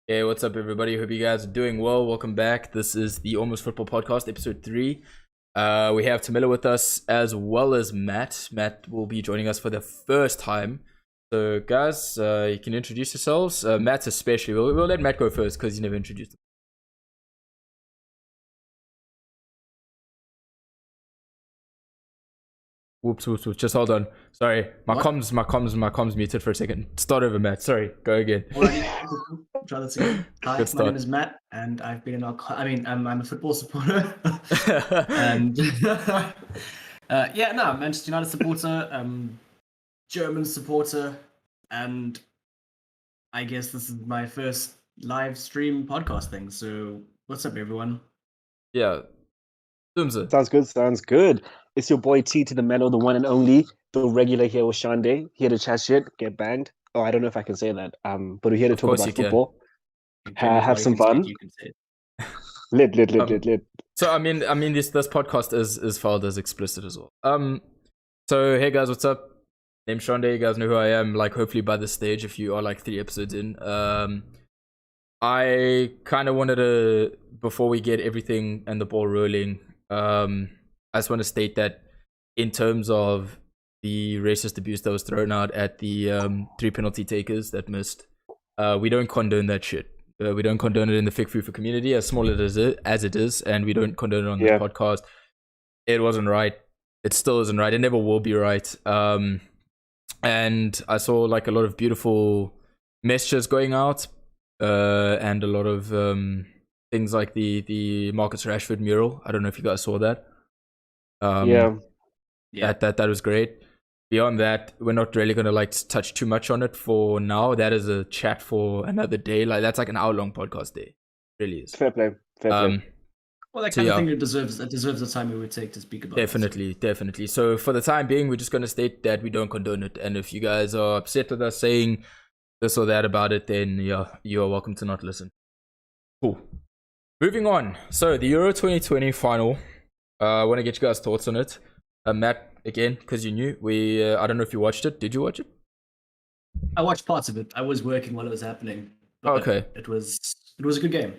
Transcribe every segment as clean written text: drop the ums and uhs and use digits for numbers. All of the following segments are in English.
Hey, what's up, everybody? Hope you guys are doing well. Welcome back. This is the Almost Football Podcast, episode 3. We have Tamila with us as well as Matt. Matt will be joining us for the first time. So, guys, you can introduce yourselves. Matt especially. We'll let Matt go first because he never introduced him. Whoops. Just hold on. Sorry, my What? comms muted for a second. Start over, Matt. Sorry, go again. Alrighty, try this again. Hi, Good my name start. is Matt, and I've been in I'm a football supporter, and I'm a Manchester United supporter, German supporter, and I guess this is my first live stream podcast thing. So, what's up, everyone? Yeah. Zoomza. Sounds good. It's your boy T to the Mellow, the one and only, the regular here with Shande, here to chat shit, get banged. Oh, I don't know if I can say that. But we're here to Of talk course about you can. football. Have some fun. You can say it. Lit. So I mean, this podcast is filed as explicit as well. So hey guys, what's up? Name's Shonda. You guys know who I am. Like hopefully by this stage, if you are like 3 episodes in, I kind of wanted to, before we get everything and the ball rolling, I just want to state that in terms of the racist abuse that was thrown out at the 3 penalty takers that missed, we don't condone that shit. We don't condone it in the Fick Fufa community, as small as it is, and we don't condone it on this podcast. It wasn't right. It still isn't right. It never will be right. And I saw like a lot of beautiful messages going out, and a lot of things like the Marcus Rashford mural. I don't know if you guys saw that. That was great. Beyond that, we're not really gonna like touch too much on it for now. That is a chat for another day. Like that's like an hour-long podcast day. It really is. Fair play. Well, that kind of thing deserves the time it would take to speak about. Definitely. So for the time being, we're just gonna state that we don't condone it. And if you guys are upset with us saying this or that about it, then yeah, you are welcome to not listen. Cool. Moving on. So the Euro 2020 final. I want to get you guys' thoughts on it. Matt, again, because you knew, I don't know if you watched it. Did you watch it? I watched parts of it. I was working while it was happening. Okay. It was a good game.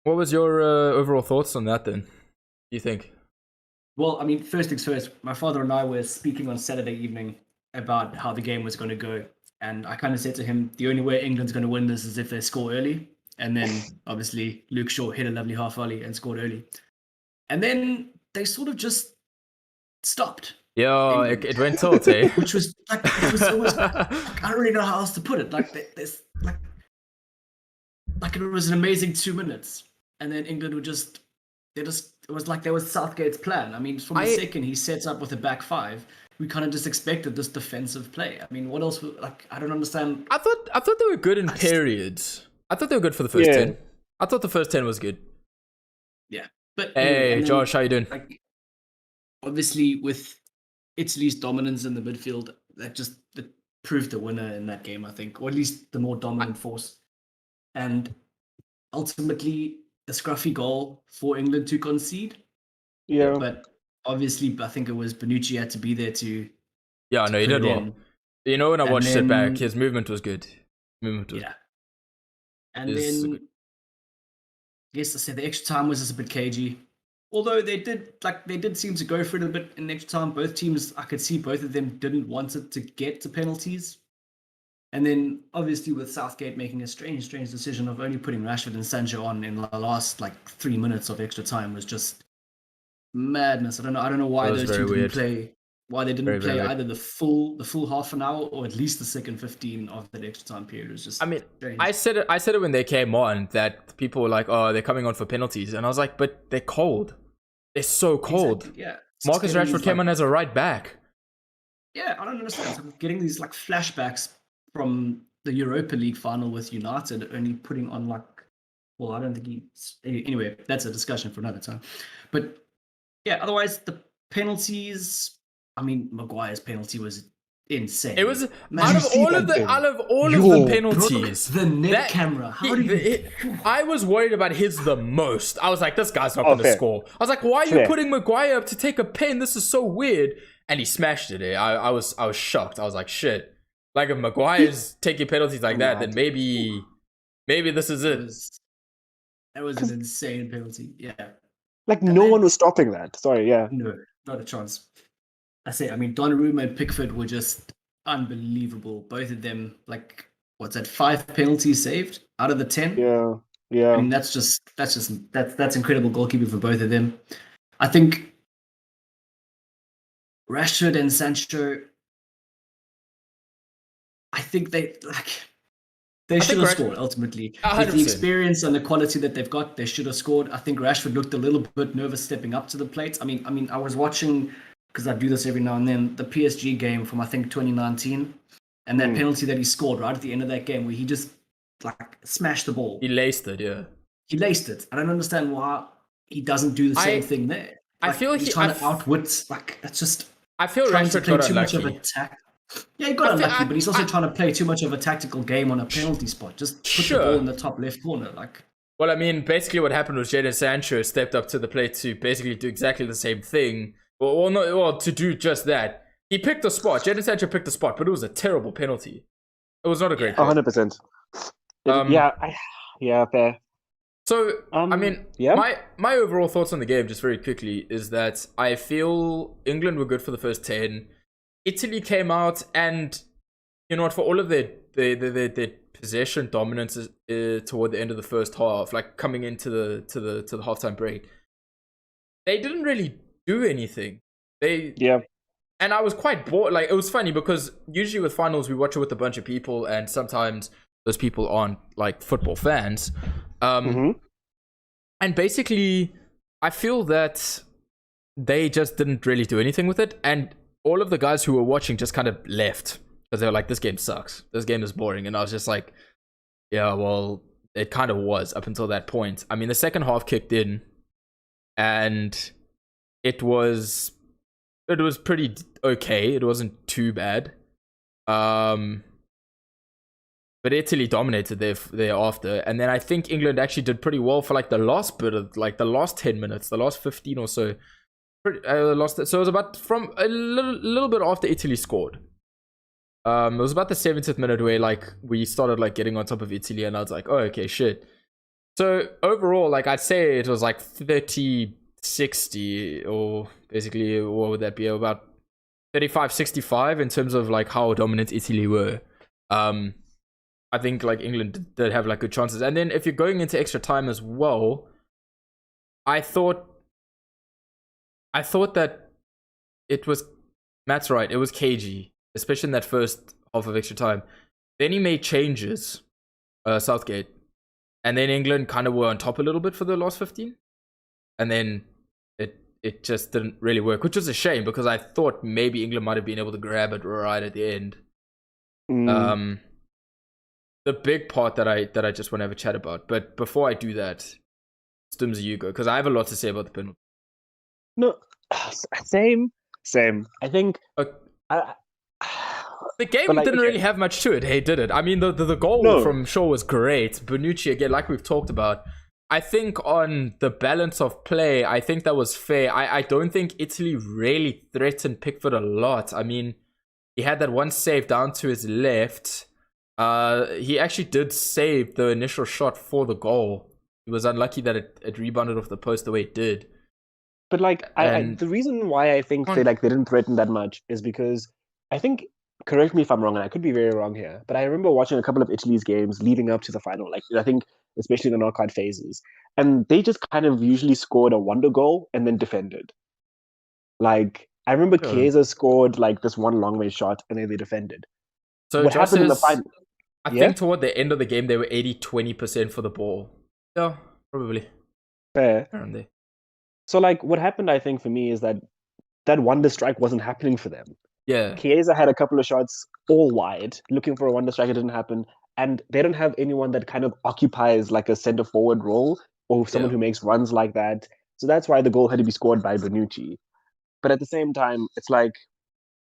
What was your overall thoughts on that then? Do you think? Well, I mean, first things first, my father and I were speaking on Saturday evening about how the game was going to go. And I kind of said to him, the only way England's going to win this is if they score early. And then, obviously, Luke Shaw hit a lovely half volley and scored early. And then they sort of just stopped. Yeah, it went tilt, eh? Which was like, almost, like, I don't really know how else to put it. Like, there's like it was an amazing 2 minutes. And then England would it was like there was Southgate's plan. I mean, from the second he sets up with a back 5, we kind of just expected this defensive play. I mean, what else? Like, I don't understand. I thought they were good in periods. I thought they were good for the first 10. I thought the first 10 was good. Yeah, but hey, anyway, Josh, how you doing? Like, obviously, with Italy's dominance in the midfield, that proved the winner in that game, I think, or at least the more dominant force. And ultimately, a scruffy goal for England to concede. Yeah. But obviously, I think it was Bonucci had to be there to. Yeah, no, he did well. You know, when I watched it back, his movement was good. Yeah. And then, I guess I said the extra time was just a bit cagey. Although they did seem to go for it a bit in extra time. Both teams, I could see both of them didn't want it to get to penalties. And then, obviously, with Southgate making a strange decision of only putting Rashford and Sancho on in the last 3 minutes of extra time was just madness. I don't know why those two didn't play. Why they didn't play either the full half an hour or at least the second 15 of that extra time period. It was just. I mean, strange. I said it when they came on that people were like, "Oh, they're coming on for penalties," and I was like, "But they're cold. They're so cold." Exactly, yeah. Marcus Rashford came on as a right back. Yeah, I don't understand. So I'm getting these flashbacks from the Europa League final with United, only putting on I don't think anyway, that's a discussion for another time. But yeah, otherwise the penalties. I mean, Maguire's penalty was insane. It was out of all of the penalties. The net camera. I was worried about his the most. I was like, this guy's not going to score. I was like, why are you putting Maguire up to take a pen? This is so weird. And he smashed it. I was shocked. I was like, shit. Like if Maguire's taking penalties like that, then maybe maybe this is That it. was an insane penalty. Yeah. Like, And no then- one was stopping that. Sorry, yeah. No, not a chance. I mean, Donnarumma and Pickford were just unbelievable. Both of them, like, what's that? 5 penalties saved out of the 10. Yeah, yeah. I mean, that's incredible goalkeeping for both of them. I think Rashford and Sancho, I think they should have scored ultimately. With the 100%. experience and the quality that they've got, they should have scored. I think Rashford looked a little bit nervous stepping up to the plate. I mean, I was watching, because I do this every now and then, the PSG game from I think 2019, and that penalty that he scored right at the end of that game where he just like smashed the ball. He laced it, yeah. He laced it. I don't understand why he doesn't do the same thing there. I feel he's trying to outwit. Like, that's just. I feel trying Rashford to play got too much of a unlucky. Yeah, he got unlucky, but he's also trying to play too much of a tactical game on a penalty spot. Just put the ball in the top left corner, like. Well, I mean, basically what happened was Jadon Sancho stepped up to the plate to basically do exactly the same thing. Well, to do just that. He picked a spot. Jadon Sancho picked a spot, but it was a terrible penalty. It was not a great play. 100%. Yeah, fair. So, I mean, yeah. my overall thoughts on the game, just very quickly, is that I feel England were good for the first 10. Italy came out, and you know what? For all of their possession dominance toward the end of the first half, like coming into the halftime break, they didn't really do anything. And I was quite bored. Like, it was funny because usually with finals we watch it with a bunch of people, and sometimes those people aren't like football fans. And basically, I feel that they just didn't really do anything with it, and all of the guys who were watching just kind of left because they were like, "This game sucks. This game is boring." And I was just like, "Yeah, well, it kind of was up until that point." I mean, the second half kicked in, and it was pretty okay. It wasn't too bad. But Italy dominated thereafter, and then I think England actually did pretty well for like the last bit of like the last 10 minutes, the last 15 or so. Lost it. So it was about from a little bit after Italy scored. It was about the 70th minute where like we started like getting on top of Italy, and I was like, oh, okay, shit. So overall, like I'd say it was like 30-60, or basically what would that be, about 35-65 in terms of like how dominant Italy were. I think like England did have like good chances, and then if you're going into extra time as well, I thought that it was, Matt's right, it was cagey, especially in that first half of extra time. Then he made changes, Southgate, and then England kind of were on top a little bit for the last 15, and then it just didn't really work, which was a shame because I thought maybe England might have been able to grab it right at the end. The big part that I just want to have a chat about, but before I do that, Stimsy, you go, because I have a lot to say about the penalty. No, same. I think the game didn't really have much to it. Hey, did it? I mean, the goal from Shaw was great. Bonucci, again, like we've talked about. I think on the balance of play, I think that was fair. I don't think Italy really threatened Pickford a lot. I mean, he had that one save down to his left. He actually did save the initial shot for the goal. He was unlucky that it rebounded off the post the way it did. But like, the reason why I think they didn't threaten that much is because I think, correct me if I'm wrong, and I could be very wrong here, but I remember watching a couple of Italy's games leading up to the final. Like, I think especially the knockout phases, and they just kind of usually scored a wonder goal and then defended. Like, I remember Chiesa scored like this one long range shot and then they defended. So what happened in the final? I think toward the end of the game they were 80-20% for the ball. Yeah, probably. Fair. Around there. So like what happened, I think, for me is that wonder strike wasn't happening for them. Yeah. Chiesa had a couple of shots all wide, looking for a wonder strike. It didn't happen. And they don't have anyone that kind of occupies like a center forward role or someone who makes runs like that. So that's why the goal had to be scored by Bonucci. But at the same time, it's like,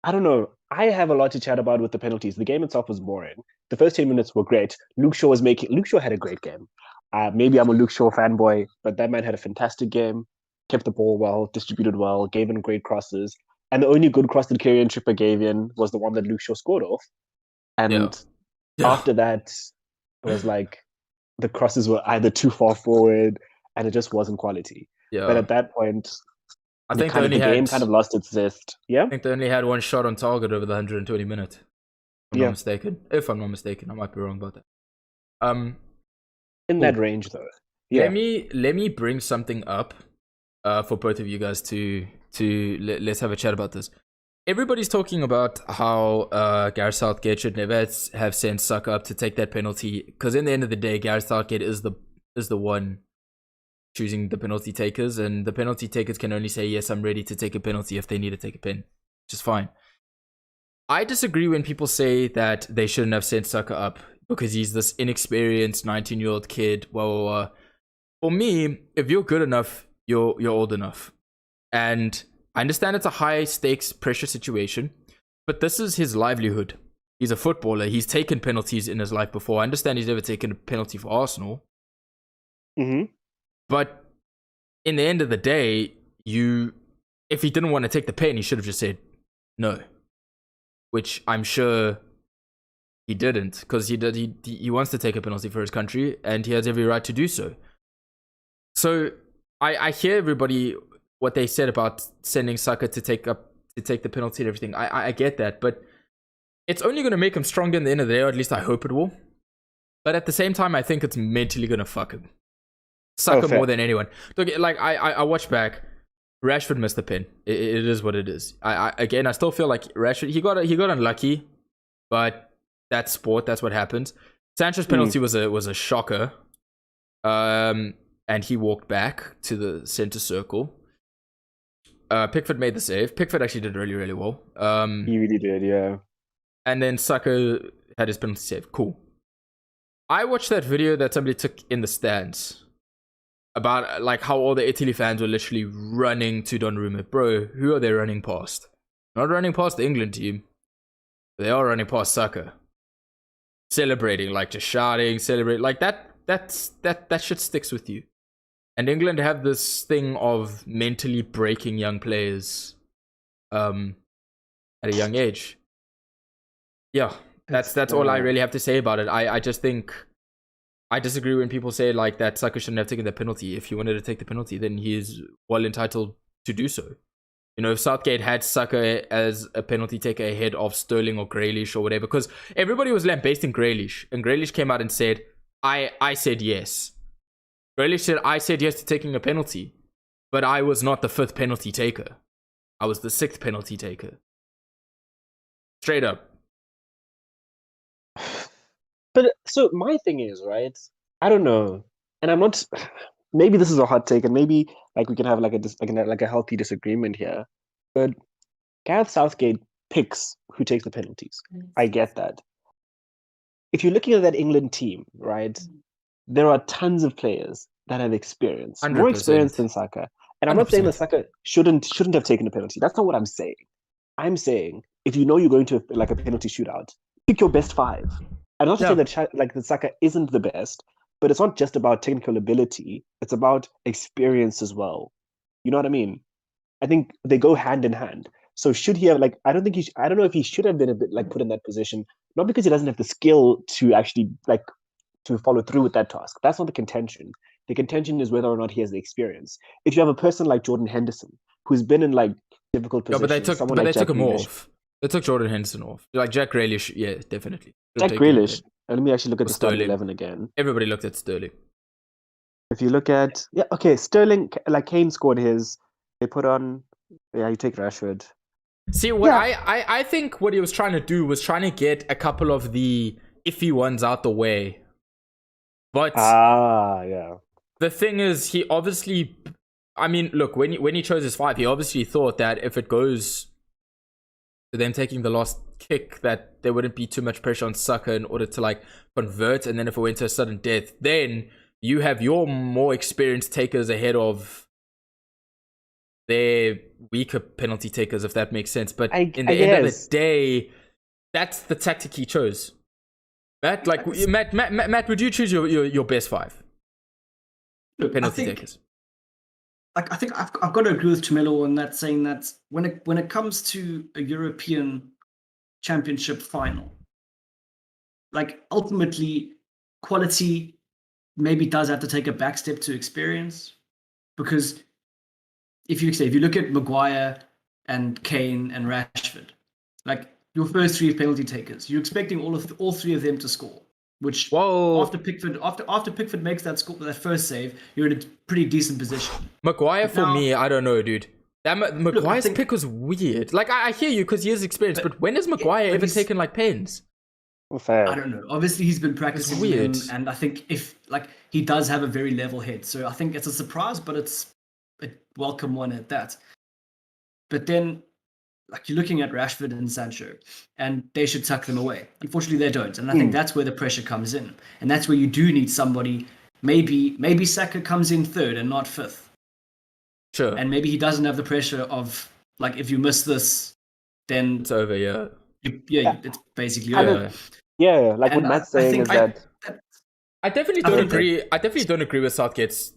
I don't know. I have a lot to chat about with the penalties. The game itself was boring. The first 10 minutes were great. Luke Shaw had a great game. Maybe I'm a Luke Shaw fanboy, but that man had a fantastic game. Kept the ball well, distributed well, gave in great crosses. And the only good cross that Kieran Trippier gave in was the one that Luke Shaw scored off. And after that, it was like, the crosses were either too far forward and it just wasn't quality. Yeah. But at that point, I think the game kind of lost its zest. Yeah. I think they only had one shot on target over the 120 minutes. If I'm not mistaken. If I'm not mistaken, I might be wrong about that. In that range, though. Yeah. Let me bring something up, for both of you guys to let's have a chat about this. Everybody's talking about how Gareth Southgate should never have sent Saka up to take that penalty, because in the end of the day, Gareth Southgate is the one choosing the penalty takers, and the penalty takers can only say, yes, I'm ready to take a penalty if they need to take a pen, which is fine. I disagree when people say that they shouldn't have sent Saka up because he's this inexperienced 19-year-old kid. Well, for me, if you're good enough, you're old enough. And I understand it's a high stakes pressure situation, but this is his livelihood. He's a footballer. He's taken penalties in his life before. I understand he's never taken a penalty for Arsenal. Mm-hmm. But in the end of the day, if he didn't want to take the pen, he should have just said no. Which I'm sure he didn't, because he wants to take a penalty for his country, and he has every right to do so. So I hear everybody what they said about sending Saka to take the penalty and everything. I get that, but it's only going to make him stronger in the end of the day, or at least I hope it will. But at the same time, I think it's mentally going to fuck him. Saka more than anyone. Look, like I watched back. Rashford missed the pen. It is what it is. I still feel like Rashford he got unlucky, but that's sport. That's what happens. Sancho's penalty was a shocker. And he walked back to the center circle. Pickford made the save. Pickford actually did really, really well. He really did, yeah. And then Saka had his penalty save. Cool. I watched that video that somebody took in the stands about like how all the Italy fans were literally running to Donnarumma. Bro, who are they running past? Not running past the England team. They are running past Saka. Celebrating, like just shouting, celebrate. Like that shit sticks with you. And England have this thing of mentally breaking young players at a young age. Yeah, that's all I really have to say about it. I just think I disagree when people say like that Saka shouldn't have taken the penalty. If he wanted to take the penalty, then he is well entitled to do so. You know, if Southgate had Saka as a penalty taker ahead of Sterling or Grealish or whatever, because everybody was lambasting Grealish, and Grealish came out and said, I said yes. Grealish said, I said yes to taking a penalty, but I was not the 5th penalty taker. I was the 6th penalty taker. Straight up. But so my thing is, right? I don't know, and I'm not. Maybe this is a hot take, and maybe like we can have like a healthy disagreement here. But Gareth Southgate picks who takes the penalties. I get that. If you're looking at that England team, right, there are tons of players that have experience, 100%. more experience than Saka. And I'm not saying that Saka shouldn't have taken a penalty. That's not what I'm saying. I'm saying if you know you're going to like a penalty shootout, pick your best 5. I'm not saying that like the Saka isn't the best, but it's not just about technical ability. It's about experience as well. You know what I mean? I think they go hand in hand. So should he have like? I don't know if he should have been a bit like put in that position, not because he doesn't have the skill to actually like to follow through with that task. That's not the contention. The contention is whether or not he has the experience. If you have a person like Jordan Henderson, who's been in like difficult positions, but they took him off. They took Jordan Henderson off. Like Jack Grealish, yeah, definitely. Jack Grealish. Let me actually look at the starting 11 again. Everybody looked at Sterling. If you look at Sterling, like Kane scored his. They put on, you take Rashford. See, what I think what he was trying to do was trying to get a couple of the iffy ones out the way. But the thing is, he obviously, I mean, look, when he chose his 5, he obviously thought that if it goes to them taking the last kick, that there wouldn't be too much pressure on Saka in order to like convert, and then if it went to a sudden death, then you have your more experienced takers ahead of their weaker penalty takers, if that makes sense. But in the end of the day, that's the tactic he chose. Matt, like Matt, would you choose your best 5 penalty takers? Like, I think I've got to agree with Chamelo on that, saying that when it comes to a European Championship final, like ultimately quality maybe does have to take a back step to experience, because if you look at Maguire and Kane and Rashford, like your first three penalty takers, you're expecting all three of them to score. Which after Pickford makes that first save, you're in a pretty decent position. Maguire for me, I don't know, dude. Maguire's pick was weird. Like I hear you because he has experience, but when has Maguire ever taken like pens? Fair. I don't know. Obviously, he's been practicing weird. them, and I think he does have a very level head, so I think it's a surprise, but it's a welcome one at that. But then, like, you're looking at Rashford and Sancho, and they should tuck them away. Unfortunately, they don't, and I think that's where the pressure comes in, and that's where you do need somebody. Maybe Saka comes in third and not fifth. Sure. And maybe he doesn't have the pressure of, like, if you miss this, then it's over. Yeah. It's basically over. Yeah, like what Matt's saying is that I definitely don't agree. I definitely don't agree with Southgate's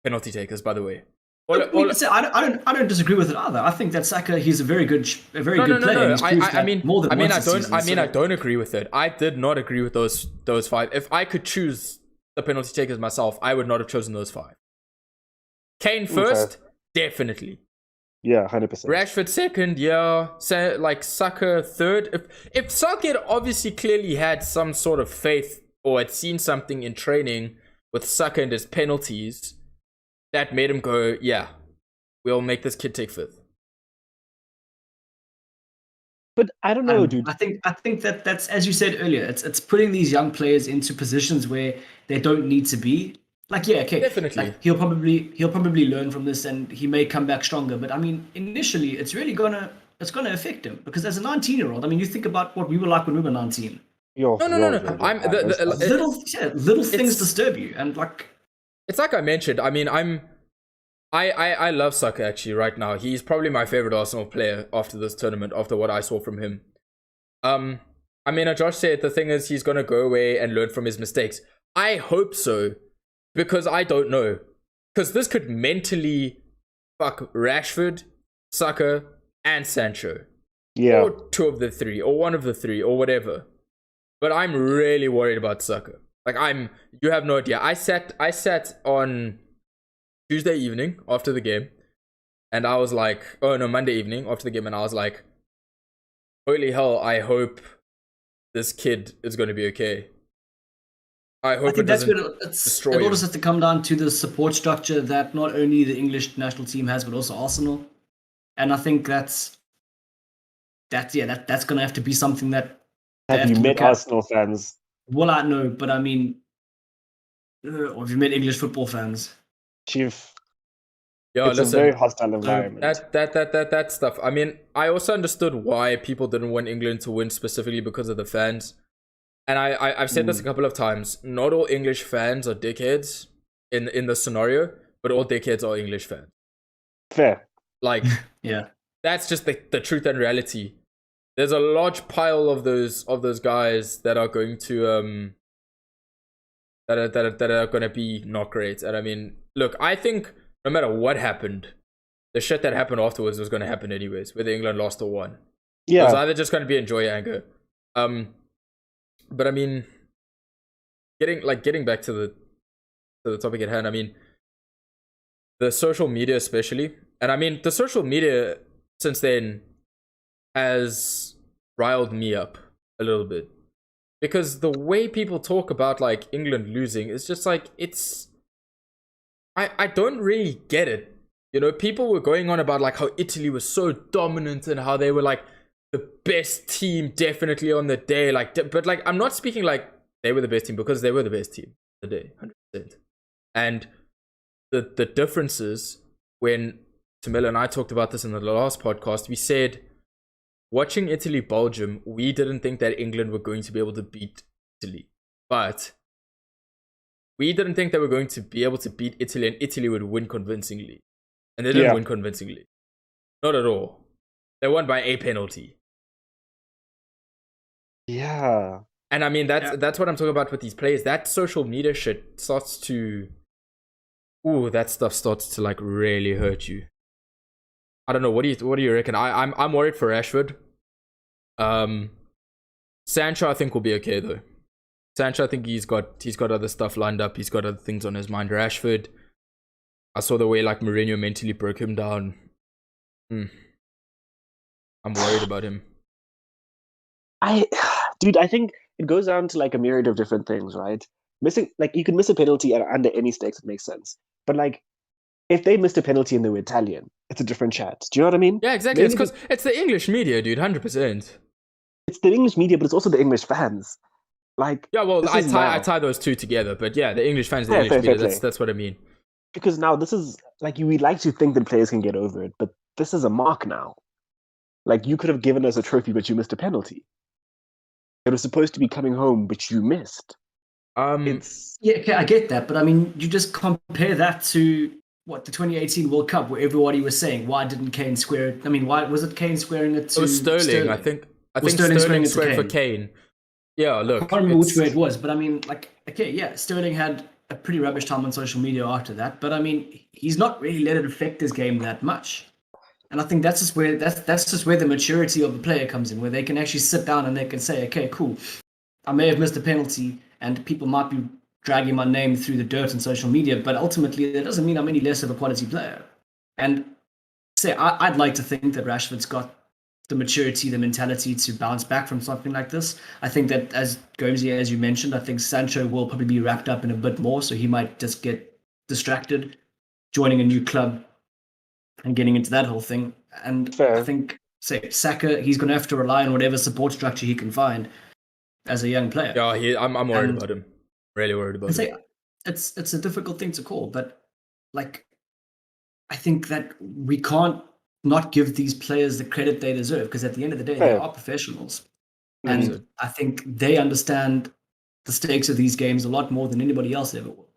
penalty takers. By the way, I don't disagree with it either. I think that Saka, he's a very good player. No. I don't agree with it. I did not agree with those five. If I could choose the penalty takers myself, I would not have chosen those five. Kane first, definitely. Yeah, 100%. Rashford second, like Saka third. If Southgate obviously clearly had some sort of faith or had seen something in training with Saka and his penalties that made him go, yeah, we'll make this kid take fifth. But I don't know, dude. I think that's, as you said earlier, it's putting these young players into positions where they don't need to be. Like, yeah, okay, definitely. Like, he'll probably learn from this, and he may come back stronger. But I mean, initially, it's really gonna affect him, because as a 19-year-old, I mean, you think about what we were like when we were 19. No. Little things disturb you, and like, it's like I mentioned. I mean, I love Saka actually right now. He's probably my favorite Arsenal player after this tournament, after what I saw from him. I mean, as Josh said, the thing is he's gonna go away and learn from his mistakes. I hope so. Because I don't know. Because this could mentally fuck Rashford, Saka, and Sancho. Yeah. Or two of the three, or one of the three, or whatever. But I'm really worried about Saka. Like, you have no idea. I sat on Tuesday evening after the game, and I was like, Monday evening after the game, and I was like, holy hell, I hope this kid is going to be okay. I think that's where it all just has to come down to the support structure that not only the English national team has, but also Arsenal. And I think that's going to have to be something that. Have you met Arsenal fans? Well, I know, but I mean, or have you met English football fans? Chief. Yeah, it's a very hostile environment. That stuff. I mean, I also understood why people didn't want England to win specifically because of the fans. And I've said this a couple of times. Not all English fans are dickheads in the scenario, but all dickheads are English fans. Fair. Like, yeah, that's just the truth and reality. There's a large pile of those guys that are going to that are going to be not great. And I mean, look, I think no matter what happened, the shit that happened afterwards was going to happen anyways, whether England lost or won. Yeah, it was either just going to be enjoy anger. But I mean, getting back to the topic at hand, I mean, the social media especially, and I mean, the social media since then has riled me up a little bit, because the way people talk about like England losing is just like, I don't really get it. You know, people were going on about like how Italy was so dominant and how they were like the best team definitely on the day, like, but like, I'm not speaking like they were the best team, because they were the best team the day, 100%. And the differences, when Tamila and I talked about this in the last podcast, we said, watching Italy Belgium, we didn't think that England were going to be able to beat Italy, but we didn't think they were going to be able to beat Italy and Italy would win convincingly, and they didn't win convincingly, not at all. They won by a penalty. Yeah. And I mean, that's what I'm talking about with these players. That social media shit starts to... that stuff starts to like really hurt you. I don't know. What do you reckon? I'm worried for Rashford. Sancho, I think, will be okay though. Sancho, I think he's got other stuff lined up. He's got other things on his mind. Rashford, I saw the way like Mourinho mentally broke him down. I'm worried about him. Dude, I think it goes down to like a myriad of different things, right? Missing, like, you can miss a penalty under any stakes, it makes sense. But like, if they missed a penalty and they were Italian, it's a different chat. Do you know what I mean? Yeah, exactly. Maybe it's because it's the English media, dude. 100%. it's the English media, but it's also the English fans. Like, yeah, well, I tie those two together, but yeah, the English fans, the English media. That's what I mean. Because now this is like, we'd like to think that players can get over it, but this is a mark now. Like, you could have given us a trophy, but you missed a penalty. It was supposed to be coming home, but you missed. Yeah, okay, I get that, but I mean, you just compare that to the 2018 World Cup, where everybody was saying, why didn't Kane square it? I mean, why was it Kane squaring it to? It was Sterling. I think Sterling squared for Kane. Yeah, look, I can't remember which way it was, but I mean, like, okay, yeah, Sterling had a pretty rubbish time on social media after that, but I mean, he's not really let it affect his game that much. And I think that's just where the maturity of the player comes in, where they can actually sit down and they can say, okay, cool, I may have missed a penalty and people might be dragging my name through the dirt on social media, but ultimately that doesn't mean I'm any less of a quality player. And I'd like to think that Rashford's got the maturity, the mentality to bounce back from something like this. I think that, as Gomesy, as you mentioned, I think Sancho will probably be wrapped up in a bit more, so he might just get distracted, joining a new club and getting into that whole thing. And I think, Saka, he's going to have to rely on whatever support structure he can find as a young player. Yeah, I'm worried about him. Really worried about him. It's a difficult thing to call, but like, I think that we can't not give these players the credit they deserve, because at the end of the day, they are professionals. And I think they understand the stakes of these games a lot more than anybody else ever will.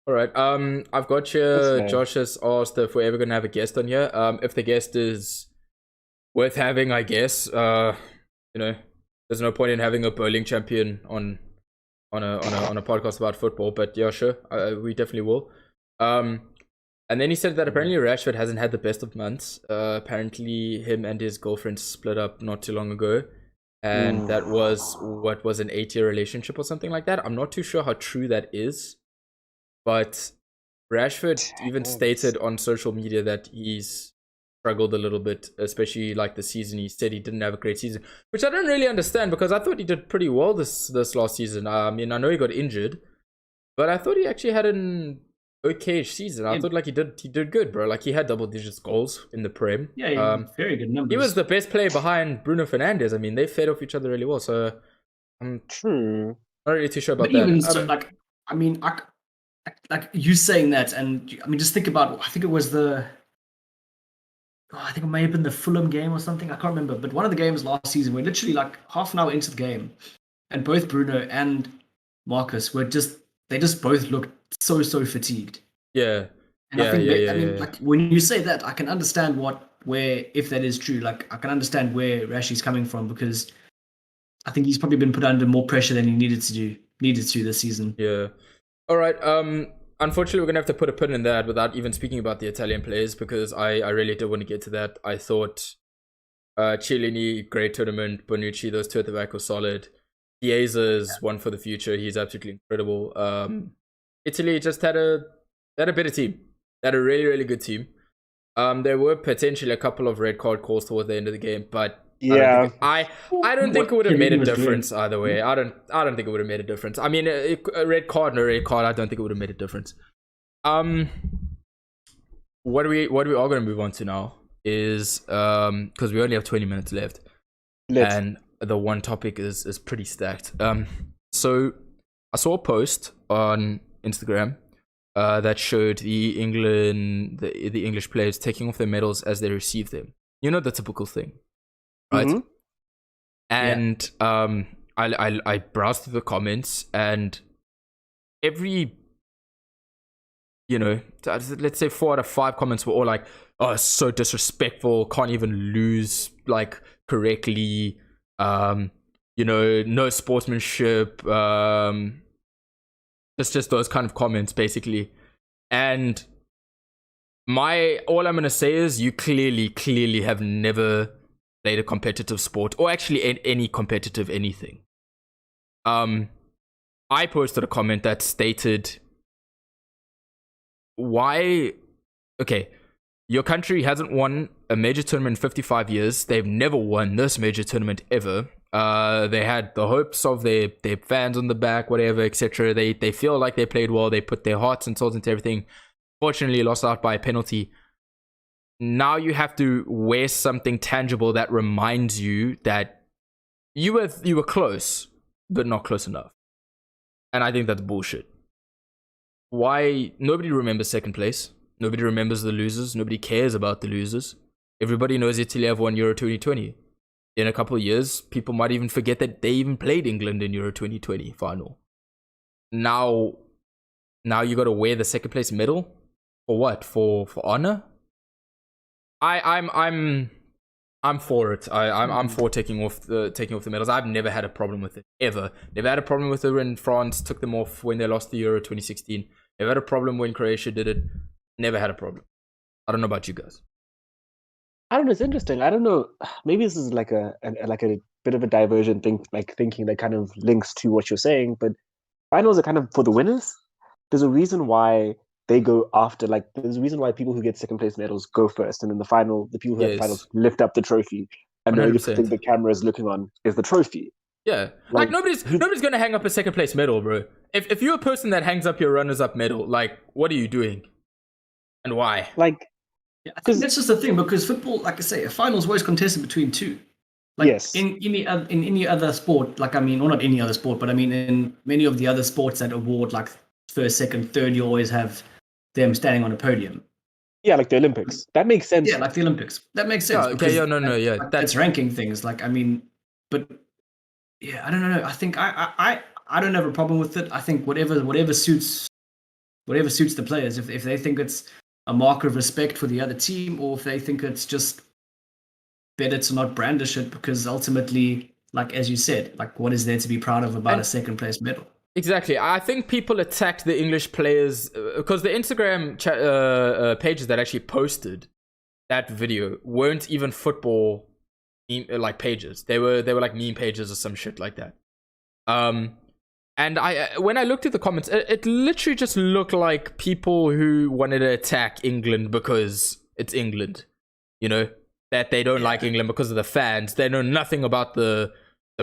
All right. I've got you. Josh has asked if we're ever going to have a guest on here. If the guest is worth having, I guess. There's no point in having a bowling champion on a podcast about football, but yeah, sure, we definitely will. And then he said that apparently Rashford hasn't had the best of months. Apparently him and his girlfriend split up not too long ago, and that was an 8-year relationship or something like that. I'm not too sure how true that is, but Rashford even stated on social media that he's struggled a little bit, especially like the season. He said he didn't have a great season, which I don't really understand, because I thought he did pretty well this last season. I mean, I know he got injured, but I thought he actually had an okay season. I thought like he did good, bro. Like, he had double digits goals in the Prem. Yeah, very good numbers. He was the best player behind Bruno Fernandes. I mean, they fed off each other really well. So I'm not really too sure about that. Even so, like, I mean, like you saying that, and I mean, just think about, I think it was I think it may have been the Fulham game or something. I can't remember, but one of the games last season, we're literally like half an hour into the game, and both Bruno and Marcus they just both looked so fatigued. Yeah. And I think like, when you say that, I can understand if that is true, like, I can understand where Rashi's coming from, because I think he's probably been put under more pressure than he needed to this season. Yeah. All right. Unfortunately, we're gonna have to put a pin in that without even speaking about the Italian players, because I really did want to get to that. I thought Chiellini, great tournament. Bonucci, those two at the back were solid. Chiesa's one for the future. He's absolutely incredible. Italy just had a better team. They had a really, really good team. There were potentially a couple of red card calls towards the end of the game, but yeah, I don't think it would have made a difference either way. I don't think it would have made a difference. I mean, a red card and a red card, I don't think it would have made a difference. What we are going to move on to now is because we only have 20 minutes left, and the one topic is pretty stacked. So I saw a post on Instagram that showed the English players taking off their medals as they receive them. You know, the typical thing, right? Mm-hmm. And I browsed through the comments, and every, let's say 4 out of 5 comments were all like, "Oh, it's so disrespectful, can't even lose like correctly, no sportsmanship, it's just those kind of comments basically." And all I'm gonna say is, you clearly have never played a competitive sport, or actually any competitive anything. I posted a comment that stated, why, okay, your country hasn't won a major tournament in 55 years. They've never won this major tournament ever. They had the hopes of their fans on the back, whatever, etc. They feel like they played well. They put their hearts and souls into everything. Fortunately, lost out by a penalty. Now you have to wear something tangible that reminds you that you were close, but not close enough. And I think that's bullshit. Why? Nobody remembers second place. Nobody remembers the losers. Nobody cares about the losers. Everybody knows Italy have won Euro 2020. In a couple of years, people might even forget that they even played England in Euro 2020 final. Now you got to wear the second place medal for what? For honor? I'm for it. I'm for taking off the medals. I've never had a problem with it ever. Never had a problem with it when France took them off when they lost the Euro 2016. Never had a problem when Croatia did it. Never had a problem. I don't know about you guys. I don't know. It's interesting. I don't know. Maybe this is like a bit of a diversion thinking that kind of links to what you're saying. But finals are kind of for the winners. There's a reason why they go after. There's a reason why people who get second place medals go first, and in the final, the people who have finals lift up the trophy, and the only thing the camera is looking on is the trophy. Yeah, like nobody's gonna hang up a second place medal, bro. If you're a person that hangs up your runners up medal, like, what are you doing, and why? Yeah, I think that's just the thing, because football, like I say, a final is always contested between two. Yes. In any other sport, or not any other sport, but I mean in many of the other sports that award like first, second, third, you always have them standing on a podium. Yeah, like the Olympics. That makes sense. Yeah, like the Olympics. That makes sense. That's ranking things. But yeah, I don't know. I think I don't have a problem with it. I think whatever suits the players. If they think it's a mark of respect for the other team, or if they think it's just better to not brandish it, because ultimately, like as you said, like what is there to be proud of about a second place medal? Exactly. I think people attacked the English players because the Instagram pages that actually posted that video weren't even football pages. They were like meme pages or some shit like that. And when I looked at the comments, it literally just looked like people who wanted to attack England because it's England, that they don't like England because of the fans. They know nothing about the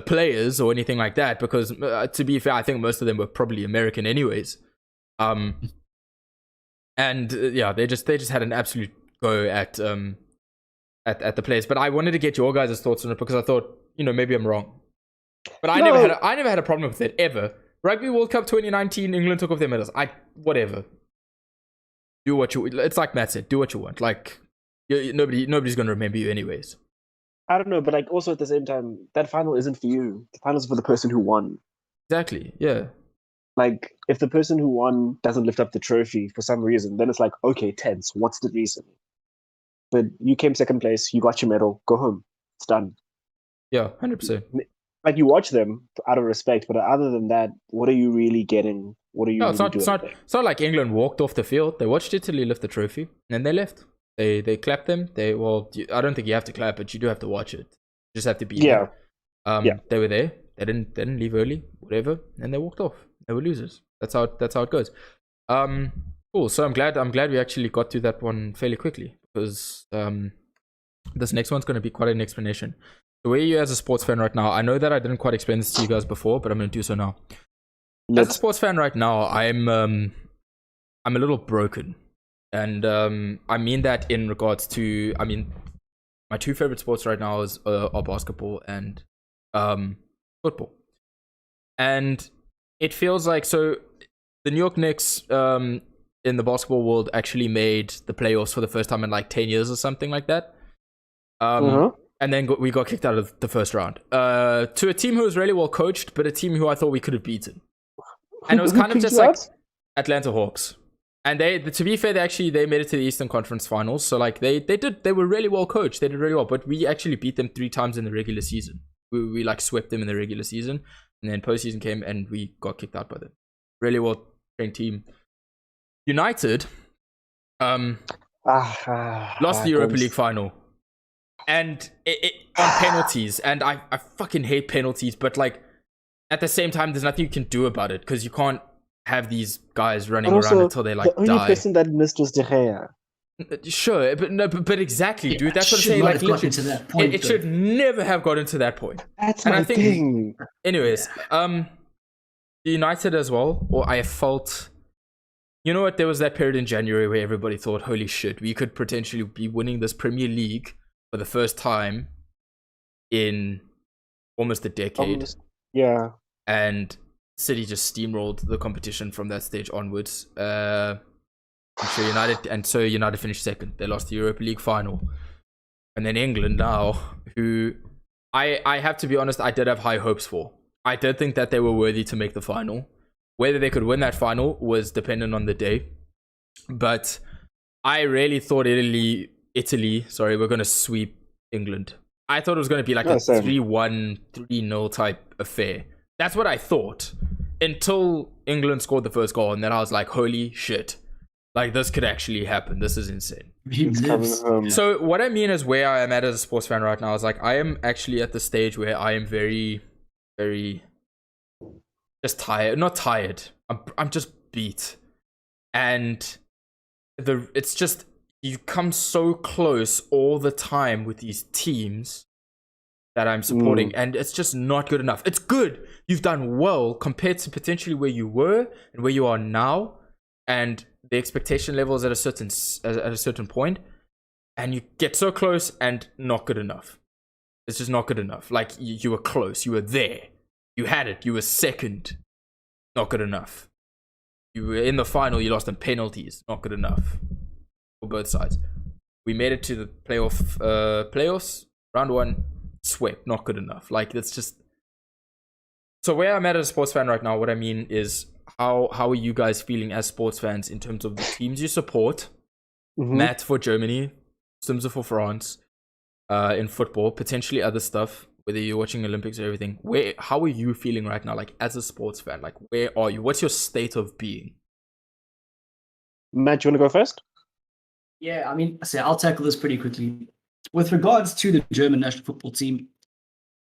players or anything like that, because to be fair, I think most of them were probably American anyways. And they just had an absolute go at the players. But I wanted to get your guys' thoughts on it, because I thought, maybe I'm wrong. But I never had a problem with it ever. Rugby World Cup 2019, England took off their medals. Whatever. Do what you. It's like Matt said. Do what you want. Like, nobody's gonna remember you anyways. I don't know, but also at the same time, that final isn't for you. The final is for the person who won. Exactly. Yeah. Like, if the person who won doesn't lift up the trophy for some reason, then it's like, okay, tense. What's the reason? But you came second place. You got your medal. Go home. It's done. Yeah, 100%. Like, you watch them out of respect, but other than that, what are you really getting? What are you really doing? It's not like England walked off the field. They watched Italy lift the trophy, and then they left. They clapped them. I don't think you have to clap, but you do have to watch it. You just have to be there. They were there. They didn't leave early, whatever, and they walked off. They were losers. That's how it goes. Cool. So I'm glad we actually got to that one fairly quickly, because this next one's going to be quite an explanation. So where are you as a sports fan right now? I know that I didn't quite explain this to you guys before, but I'm going to do so now. As a sports fan right now, I'm a little broken. And I mean that in regards to, my two favorite sports right now are basketball and football. And it feels like, so the New York Knicks in the basketball world actually made the playoffs for the first time in like 10 years or something like that. And then we got kicked out of the first round to a team who was really well coached, but a team who I thought we could have beaten. And it was kind of just like Atlanta Hawks. And to be fair, they made it to the Eastern Conference Finals. So like they were really well coached. They did really well, but we actually beat them 3 times in the regular season. We like swept them in the regular season, and then postseason came and we got kicked out by them. Really well trained team. United lost the Europa League final, and it on penalties. And I fucking hate penalties, but like, at the same time, there's nothing you can do about it because you can't have these guys running But around also, until they like the only die. person that missed was De Gea. Sure, but no, but exactly, Yeah, dude. That's what I'm should saying. not Like, have gotten literally, to that point, it though. should never have gotten to that point. That's And my I think, thing. anyways, United as well, or I felt, you know what? There was that period in January where everybody thought, "Holy shit, we could potentially be winning this Premier League for the first time in almost a decade." Yeah. And City just steamrolled the competition from that stage onwards. So United finished second. They lost the Europa League final, and then England now, who I have to be honest, I did have high hopes for. I did think that they were worthy to make the final. Whether they could win that final was dependent on the day, but I really thought Italy, were going to sweep England. I thought it was going to be like a 3-1, 3-0 type affair. That's what I thought until England scored the first goal, and then I was like, holy shit. Like, this could actually happen. This is insane. So what I mean is where I am at as a sports fan right now is like, I am actually at the stage where I am very, very just tired. Not tired. I'm just beat. And it's just, you come so close all the time with these teams that I'm supporting, and it's just not good enough. It's good. You've done well compared to potentially where you were and where you are now, and the expectation levels at a certain point, and you get so close and not good enough. It's just not good enough. Like, you were close. You were there. You had it. You were second. Not good enough. You were in the final. You lost in penalties. Not good enough for both sides. We made it to the playoffs. Round 1. Swept. Not good enough. Like, it's just... So where I'm at as a sports fan right now, what I mean is, how are you guys feeling as sports fans in terms of the teams you support? Matt for Germany, Simza for France, in football, potentially other stuff, whether you're watching Olympics or everything. How are you feeling right now, like, as a sports fan? Like, where are you? What's your state of being? Matt, do you want to go first? Yeah, I mean, I'll tackle this pretty quickly. With regards to the German national football team,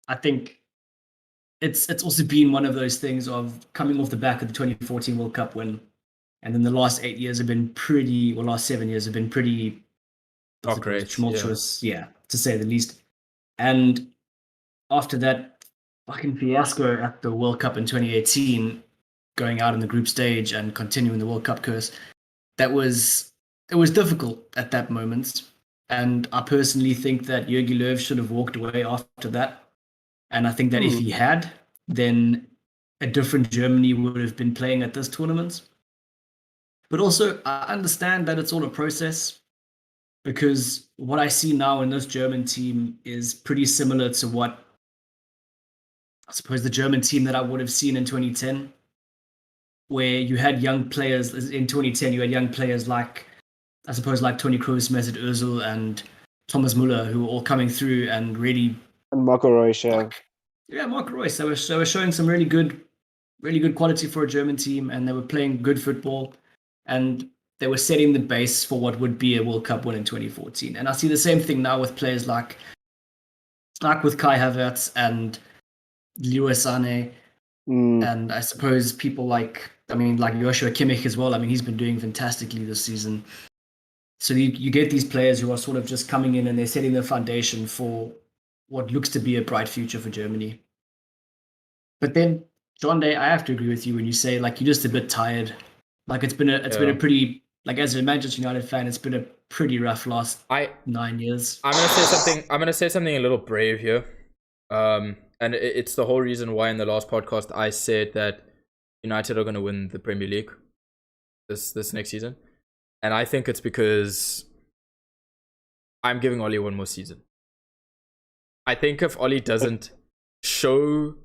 I think it's also been one of those things of coming off the back of the 2014 World Cup win, and then the last 8 years have been last 7 years have been pretty tumultuous, yeah, to say the least. And after that fucking fiasco at the World Cup in 2018, going out in the group stage and continuing the World Cup curse, it was difficult at that moment. And I personally think that Jogi Löw should have walked away after that. And I think that if he had, then a different Germany would have been playing at this tournament. But also, I understand that it's all a process, because what I see now in this German team is pretty similar to what I suppose the German team that I would have seen in 2010, where you had young players. In 2010, you had young players like, I suppose, like Toni Kroos, Mesut Ozil, and Thomas Müller, who were all coming through and really... And Marco Reus, Marco Reus. They were showing some really good quality for a German team, and they were playing good football, and they were setting the base for what would be a World Cup win in 2014. And I see the same thing now with players like with Kai Havertz and Leroy Sané, and I suppose people like Joshua Kimmich as well. I mean, he's been doing fantastically this season. So you get these players who are sort of just coming in and they're setting the foundation for what looks to be a bright future for Germany. But then, John Day, I have to agree with you when you say, like, you're just a bit tired. Like, it's been a pretty, like, as a Manchester United fan, it's been a pretty rough last 9 years. I'm gonna say something a little brave here. And it's the whole reason why in the last podcast I said that United are gonna win the Premier League this next season. And I think it's because I'm giving Oli one more season. I think if Oli doesn't show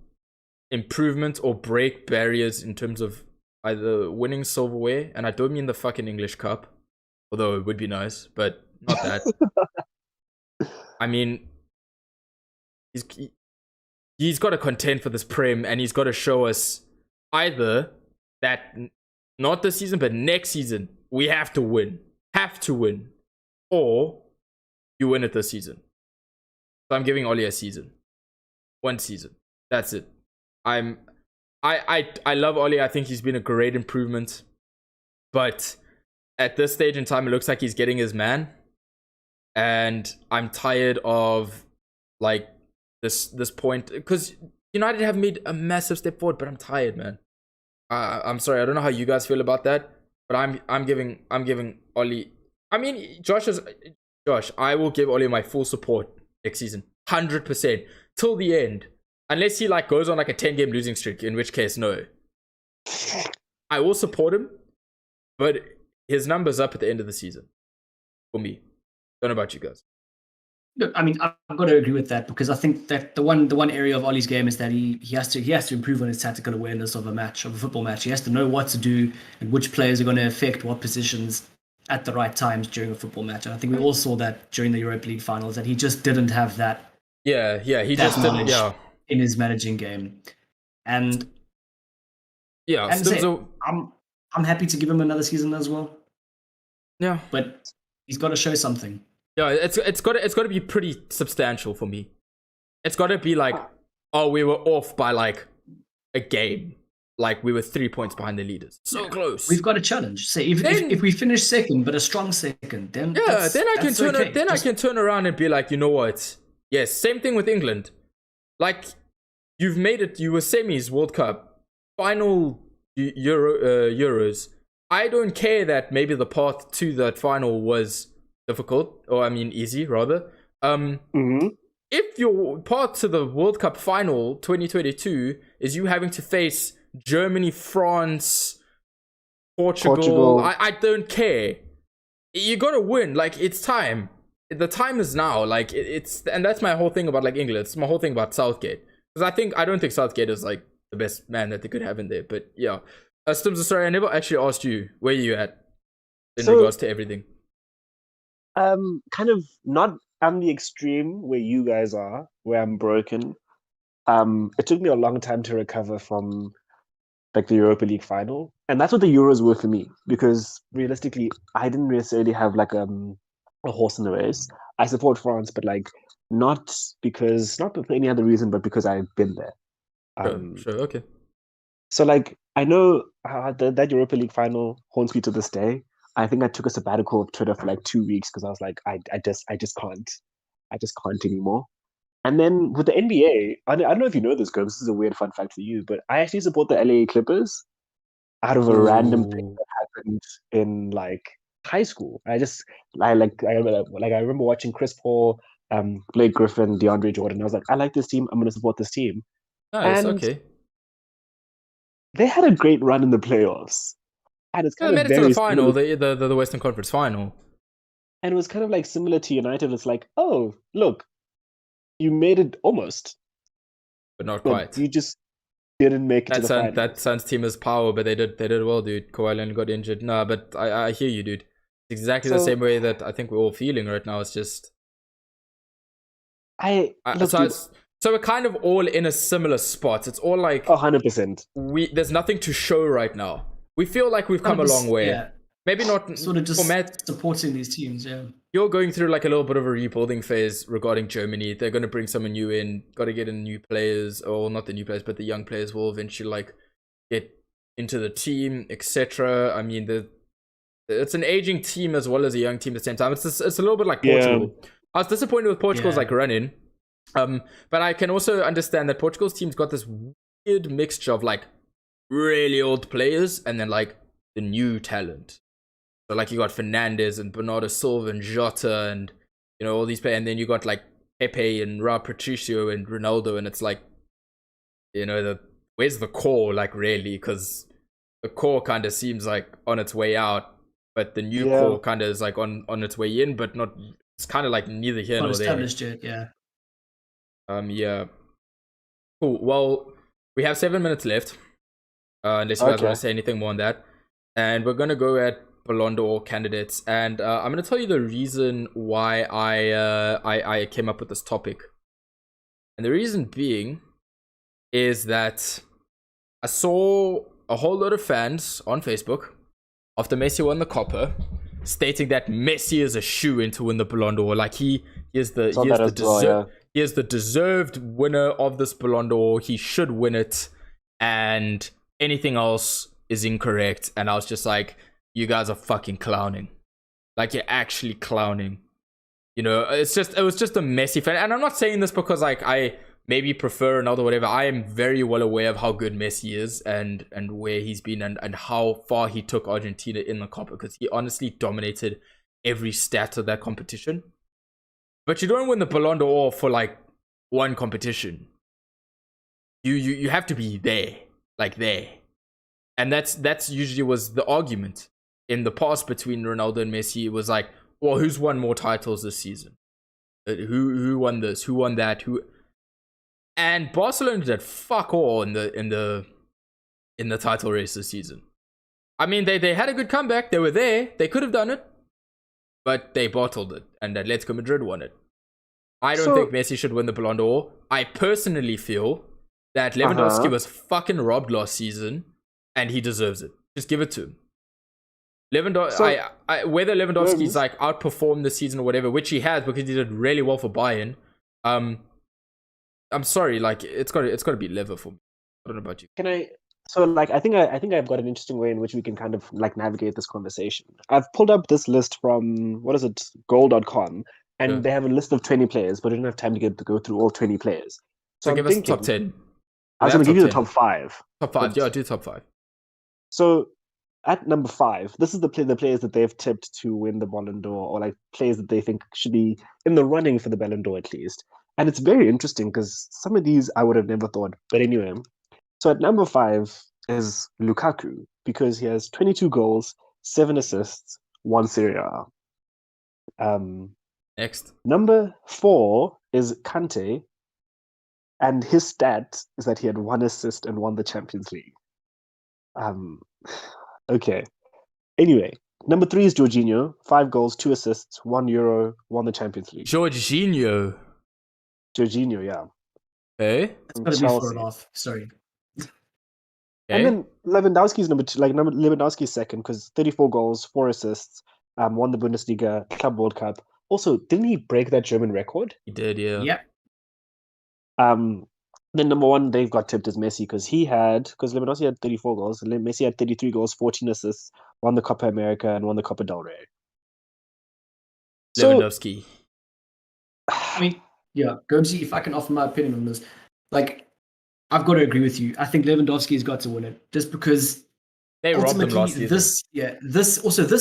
improvement or break barriers in terms of either winning silverware, and I don't mean the fucking English Cup, although it would be nice, but not that. I mean, he's got to contend for this Prem, and he's got to show us either that not this season, but next season, we have to win, or you win it this season. So I'm giving Oli a season, 1 season. That's it. I love Oli. I think he's been a great improvement, but at this stage in time, it looks like he's getting his man, and I'm tired of like this point because United have made a massive step forward, but I'm tired, man. I'm sorry, I don't know how you guys feel about that, but I'm giving Oli. I mean, Josh, I will give Oli my full support next season, 100% till the end, unless he like goes on like a 10-game losing streak, in which case no. I will support him, but his number's up at the end of the season for me. Don't know about you guys. Look, I mean, I've got to agree with that because I think that the one area of Ollie's game is that he has to improve on his tactical awareness of a football match. He has to know what to do and which players are going to affect what positions at the right times during a football match. And I think we all saw that during the Europa League finals that he just didn't have that. Yeah, he just didn't. Yeah, in his managing game, and yeah, I'm happy to give him another season as well. Yeah, but he's got to show something. Yeah, it's got to be pretty substantial for me. It's got to be like, oh, we were off by like a game, like we were 3 points behind the leaders, so close. We've got a challenge. Say if we finish second, but a strong second, then I can turn around and be like, you know what? Yes, same thing with England. Like you've made it. You were semis, World Cup, final Euros. I don't care that maybe the path to that final was difficult, or I mean easy rather. If your path to the World Cup final 2022 is you having to face Germany, France, Portugal. I don't care. You gotta win. Like, it's time. The time is now. Like, and that's my whole thing about like England. It's my whole thing about Southgate, because I don't think Southgate is like the best man that they could have in there. But yeah, Stims, sorry, I never actually asked you where you at in regards to everything. Kind of not on the extreme where you guys are, where I'm broken. It took me a long time to recover from like the Europa League final, and that's what the Euros were for me, because realistically, I didn't necessarily have like a horse in the race. I support France, but like not for any other reason, but because I've been there. Sure, okay. So like I know that Europa League final haunts me to this day. I think I took a sabbatical of Twitter for like 2 weeks because I was like, I just can't anymore. And then with the NBA, I don't know if you know this, Go. This is a weird fun fact for you, but I actually support the LA Clippers out of a random thing that happened in like high school. I remember watching Chris Paul, Blake Griffin, DeAndre Jordan. I was like, I like this team. I'm going to support this team. Nice, okay. They had a great run in the playoffs. And it's kind of made it to the final, the Western Conference final. And it was kind of like similar to United. It's like, oh, look, you made it almost, but not quite. You just didn't make it to the final. That Suns team has power, but they did well, dude. Kawhi Leonard got injured. Nah, but I hear you, dude. It's exactly the same way that I think we're all feeling right now. It's just so we're kind of all in a similar spot. It's all like 100%. There's nothing to show right now. We feel like we've come a long way. Yeah. Maybe not sort of just supporting these teams, yeah. You're going through like a little bit of a rebuilding phase regarding Germany. They're going to bring someone new in. Got to get in new players, or not the new players, but the young players will eventually like get into the team, etc. I mean, it's an aging team as well as a young team at the same time. It's a little bit like Portugal. Yeah. I was disappointed with Portugal's like run-in, but I can also understand that Portugal's team's got this weird mixture of like really old players and then like the new talent. So like you got Fernandes and Bernardo Silva and Jota and you know all these players, and then you got like Pepe and Raul Patricio and Ronaldo, and it's like, you know, where's the core, like, really? Because the core kind of seems like on its way out, but the new core kind of is like on its way in, but not. It's kind of like neither here nor there. Established yet, yeah. Yeah. Cool. Well, we have 7 minutes left. Unless you guys want to say anything more on that. And we're going to go at Ballon d'Or candidates. And I'm going to tell you the reason why I came up with this topic. And the reason being is that I saw a whole lot of fans on Facebook after Messi won the Copper stating that Messi is a shoo-in to win the Ballon d'Or. Like he is the deserved winner of this Ballon d'Or. He should win it. and anything else is incorrect. And I was just like, you guys are fucking clowning. Like, you're actually clowning. You know, it was just a messy fan. And I'm not saying this because like I maybe prefer Ronaldo or whatever. I am very well aware of how good Messi is and where he's been and how far he took Argentina in the Copa, because he honestly dominated every stat of that competition. But you don't win the Ballon d'Or for like one competition. You have to be there, like there. And that's usually was the argument in the past between Ronaldo and Messi. It was like, well, who's won more titles this season? Who won this? Who won that? Who? And Barcelona did fuck all in the title race this season. I mean, they had a good comeback. They were there. They could have done it, but they bottled it, and Atletico Madrid won it. I don't think Messi should win the Ballon d'Or. I personally feel that Lewandowski was fucking robbed last season, and he deserves it. Just give it to him. Whether Lewandowski's like outperformed this season or whatever, which he has because he did really well for Bayern. I'm sorry, like it's got to be Lever for me. I don't know about you. Can I? So like I think I've got an interesting way in which we can kind of like navigate this conversation. I've pulled up this list from what is it, goal.com, and they have a list of 20 players, but I don't have time to go through all 20 players. So give us the top 10. I was going to give you the top 5. Top 5, yeah, do top 5. So at number 5, this is the players that they've tipped to win the Ballon d'Or, or like players that they think should be in the running for the Ballon d'Or at least. And it's very interesting because some of these I would have never thought. But anyway, so at number 5 is Lukaku, because he has 22 goals, 7 assists, 1 Serie A. Next. Number 4 is Kante, and his stat is that he had 1 assist and won the Champions League. Okay. Anyway, number 3 is Jorginho, 5 goals, 2 assists, 1 Euro, won the Champions League. Jorginho, yeah. Hey? It's got to be for it off. Sorry. Okay. And then Lewandowski's number 2, like Lewandowski's second, because 34 goals, 4 assists, won the Bundesliga, Club World Cup. Also, didn't he break that German record? He did, yeah. Yep. Then number 1, they've got tipped as Messi, because Lewandowski had 34 goals, Messi had 33 goals, 14 assists, won the Copa America, and won the Copa del Rey. Lewandowski. I mean, yeah, Gomsi, if I can offer my opinion on this, like, I've got to agree with you. I think Lewandowski's got to win it, just because they robbed him last season. This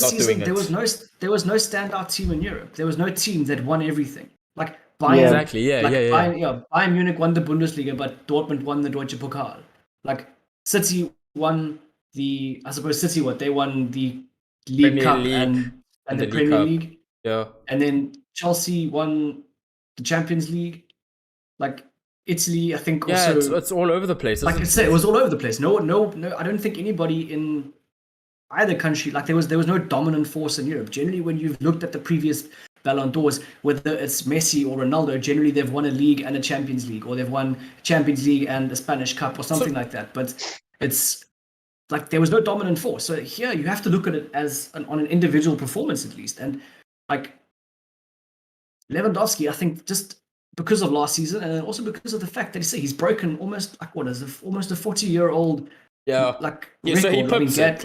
season there was no standout team in Europe. There was no team that won everything. Like Bayern, Bayern Munich won the Bundesliga, but Dortmund won the Deutsche Pokal. Like City won they won the League Cup and the Premier League. Yeah. And then Chelsea won the Champions League. Like Italy, I think also it's all over the place. Like I said, it was all over the place. No, I don't think anybody in either country, like there was no dominant force in Europe. Generally, when you've looked at the previous Ballon d'Ors, whether it's Messi or Ronaldo, generally they've won a league and a Champions League, or they've won Champions League and a Spanish Cup or something like that. But it's like there was no dominant force. So here you have to look at it as on an individual performance at least. And like Lewandowski, I think just because of last season, and also because of the fact that he's broken almost like almost a 40-year-old record. So he pips it.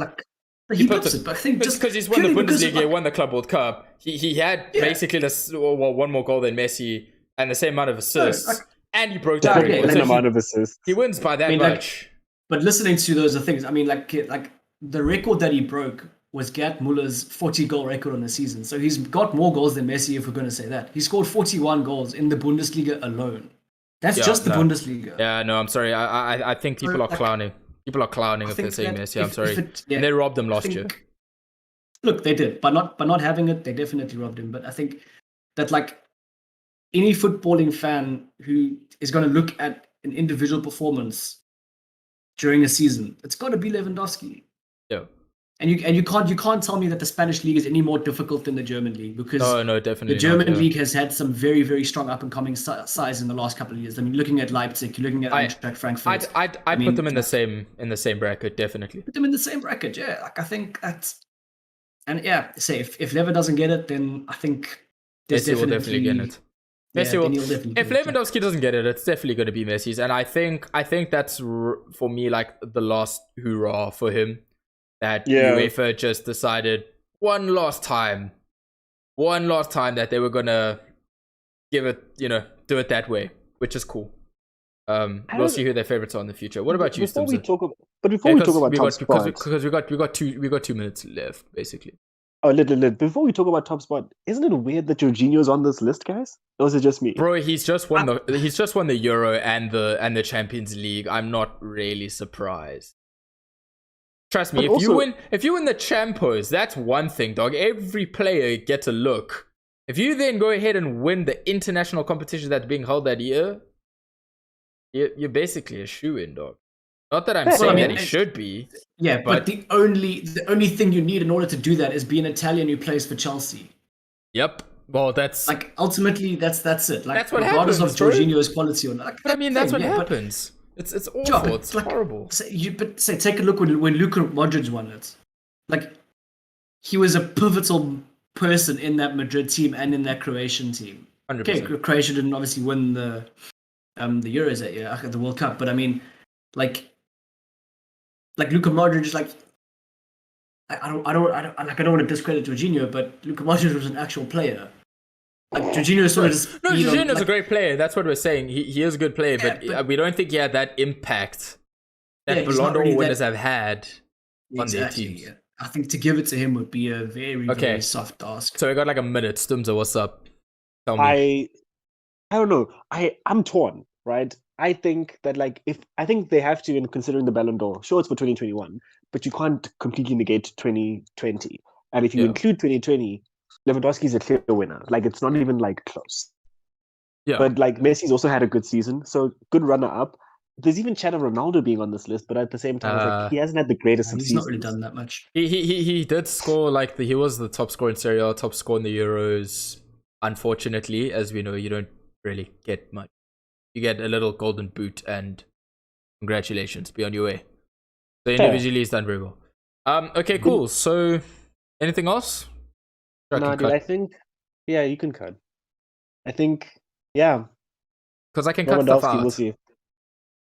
He pips it, but I think just because he's won the Bundesliga, he won the Club World Cup. He had basically one more goal than Messi and the same amount of assists, and he broke that record. So amount of assists. He wins by that much. But listening to those things, I mean, like the record that he broke was Gerd Muller's 40-goal record on the season. So he's got more goals than Messi, if we're going to say that. He scored 41 goals in the Bundesliga alone. That's just the Bundesliga. Yeah, no, I'm sorry. I think people are clowning. People are clowning if they're saying Messi. I'm sorry. And they robbed him last year. Look, they did. By not having it, they definitely robbed him. But I think that like any footballing fan who is going to look at an individual performance during a season, it's got to be Lewandowski. Yeah. And you can't tell me that the Spanish league is any more difficult than the German league, because no, definitely the German league has had some very, very strong up and coming sides in the last couple of years. I mean, looking at Leipzig, you're looking at Eintracht Frankfurt. I'd put them in the same bracket, definitely. Put them in the same bracket, yeah. Like I think that's, and yeah, say if Lever doesn't get it, then I think Messi will definitely get it. Messi then will. he'll definitely If get it. Lewandowski doesn't get it, it's definitely going to be Messi's, and I think that's for me like the last hurrah for him. That UEFA just decided one last time that they were gonna give it, do it that way, which is cool. We'll see who their favorites are in the future. What about you, before Stimson? Before we talk about top spot, because we got 2 minutes left basically. Oh, before we talk about top spot, isn't it weird that Jorginho's on this list, guys? Or is it just me? Bro, he's just won the Euro and the Champions League. I'm not really surprised. Trust me, if you win the Champos, that's one thing, dog. Every player gets a look. If you then go ahead and win the international competition that's being held that year, you're basically a shoo-in, dog. Not that I'm saying that he should be. Yeah, but the only thing you need in order to do that is be an Italian who plays for Chelsea. Yep. Well, that's like ultimately that's it. Like that's what regardless happens, of Jorginho's quality or not. Like, but I mean, that's what happens. It's awful. It's like, horrible. Take a look when Luka Modric won it. Like, he was a pivotal person in that Madrid team and in that Croatian team. 100%. Okay, Croatia didn't obviously win the Euros that year, the World Cup, but I mean, like Luka Modric is like, I don't want to discredit Jorginho, but Luka Modric was an actual player. Like Jorginho sort of just Jorginho's a great player. That's what we're saying. He is a good player, but we don't think he had that impact that Ballon d'Or winners have had on their teams. Yeah. I think to give it to him would be a very soft ask. So we got like a minute. Stumza, what's up? Tell me. I don't know. I'm torn, right? I think that I think they have to, in considering the Ballon d'Or, sure it's for 2021, but you can't completely negate 2020. And if you include 2020, Lewandowski's a clear winner. Like, it's not even close. Yeah. But Messi's also had a good season, so good runner up. There's even chat of Ronaldo being on this list, but at the same time, he hasn't had the greatest of seasons. He's not really done that much. He did score he was the top scorer in Serie A, top scorer in the Euros. Unfortunately, as we know, you don't really get much. You get a little golden boot and congratulations, be on your way. So individually, he's done very well. Okay, cool. So, anything else? No, dude, I think, you can cut. I think, because I can cut stuff out. We'll see.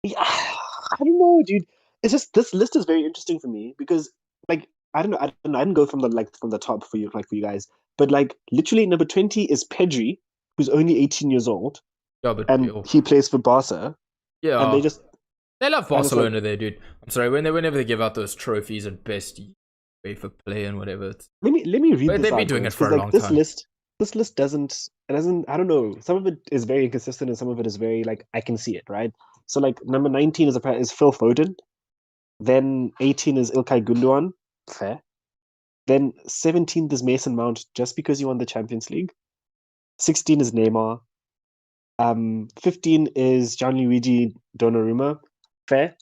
Yeah, I don't know, dude. It's just this list is very interesting for me because, I don't know, I didn't go from the top for you, for you guys, but literally number 20 is Pedri, who's only 18 years old. Yeah, but he plays for Barca. Yeah, and they love Barcelona there, dude. I'm sorry, whenever they give out those trophies and best way for play and whatever. Let me read. But they've been doing it for a long time. This list doesn't. I don't know. Some of it is very inconsistent, and some of it is very I can see it, right? So number 19 is Phil Foden. Then 18 is Ilkay Gundogan. Fair. Then 17th is Mason Mount, just because he won the Champions League. 16 is Neymar. 15 is Gianluigi Donnarumma. Fair.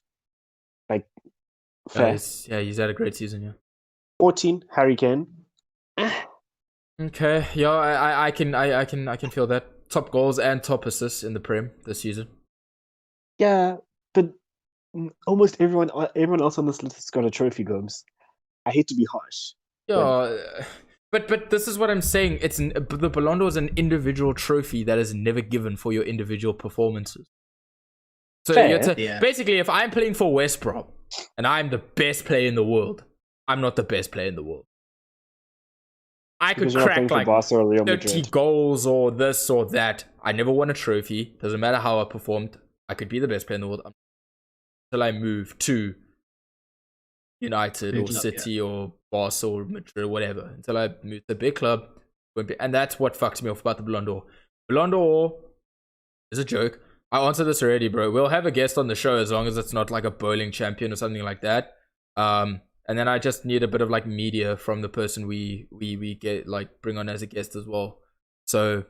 Fair. He's had a great season, yeah. 14, Harry Kane. Okay, yeah, I can feel that. Top goals and top assists in the Prem this season. Yeah, but almost everyone else on this list has got a trophy, Gomes. I hate to be harsh. Yeah, but this is what I'm saying. The Ballon d'Or is an individual trophy that is never given for your individual performances. So basically, if I'm playing for West Brom and I'm the best player in the world, I'm not the best player in the world. I could crack 30 goals or this or that. I never won a trophy. Doesn't matter how I performed. I could be the best player in the world until I move to United or City or Barca or Madrid or whatever. Until I move to a big club. And that's what fucks me off about the Ballon d'Or. Ballon d'Or is a joke. I answered this already, bro. We'll have a guest on the show as long as it's not like a bowling champion or something like that. And then I just need a bit of media from the person we get bring on as a guest as well. So,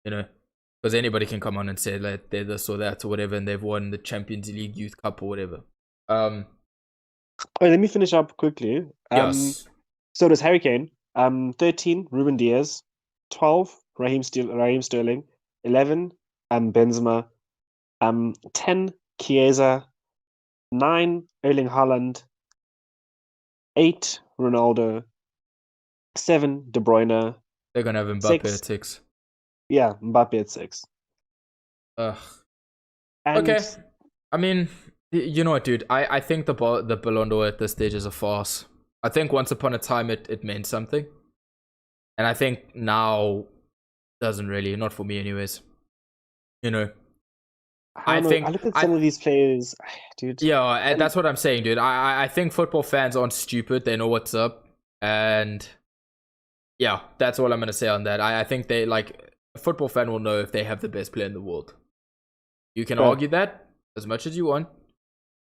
because anybody can come on and say they're this or that or whatever, and they've won the Champions League Youth Cup or whatever. Let me finish up quickly. Yes. So does Harry Kane. 13, Ruben Diaz. 12, Raheem Sterling. 11, Benzema. 10, Chiesa. 9, Erling Haaland. 8, Ronaldo. 7, De Bruyne. They're going to have Mbappe at 6. Yeah, Mbappe at 6. Ugh. And Okay. I mean, you know what, dude? I think the Ballon d'Or at this stage is a farce. I think once upon a time it meant something, and I think now doesn't really. Not for me, anyways. You know. I think I look at some of these players, dude. Yeah, and that's what I'm saying, dude. I think football fans aren't stupid. They know what's up, and yeah, that's all I'm gonna say on that. I think they like a football fan will know if they have the best player in the world. You can argue that as much as you want,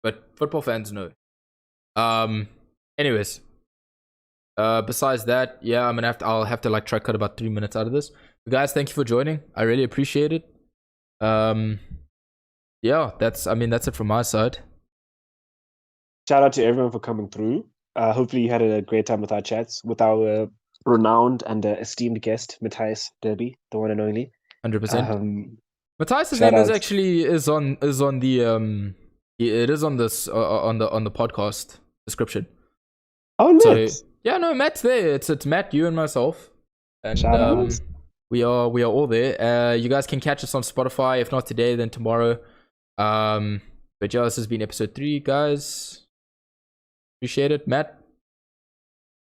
but football fans know. Anyways, besides that, yeah, I'll have to like try cut about 3 minutes out of this. But guys, thank you for joining. I really appreciate it. Yeah, that's it from my side. Shout out to everyone for coming through. Hopefully you had a great time with our chats, with our renowned and esteemed guest, Matthias Derby, the one and only. 100%. Matthias' name is actually on the it is on this on the podcast description. Oh, nice. So yeah, no, Matt's there. It's Matt, you, and myself, and Shout out. we are all there. You guys can catch us on Spotify. If not today, then tomorrow. But yeah, this has been episode 3, guys. Appreciate it, Matt.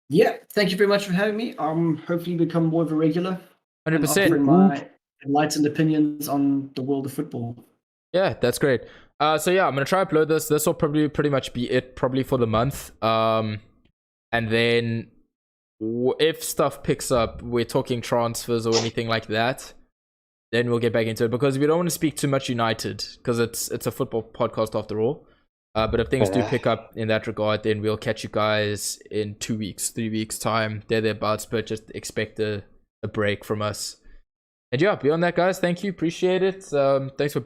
Yeah, thank you very much for having me. Hopefully become more of a regular. 100%. Offering my enlightened opinions on the world of football. Yeah, that's great. So yeah, I'm gonna try upload this. This will probably pretty much be it, probably for the month. And then if stuff picks up, we're talking transfers or anything like that, then we'll get back into it, because we don't want to speak too much United, because it's a football podcast after all. But if things do pick up in that regard, then we'll catch you guys in 2 weeks, 3 weeks time. Thereabouts, but just expect a break from us. And yeah, beyond that, guys, thank you, appreciate it. Thanks for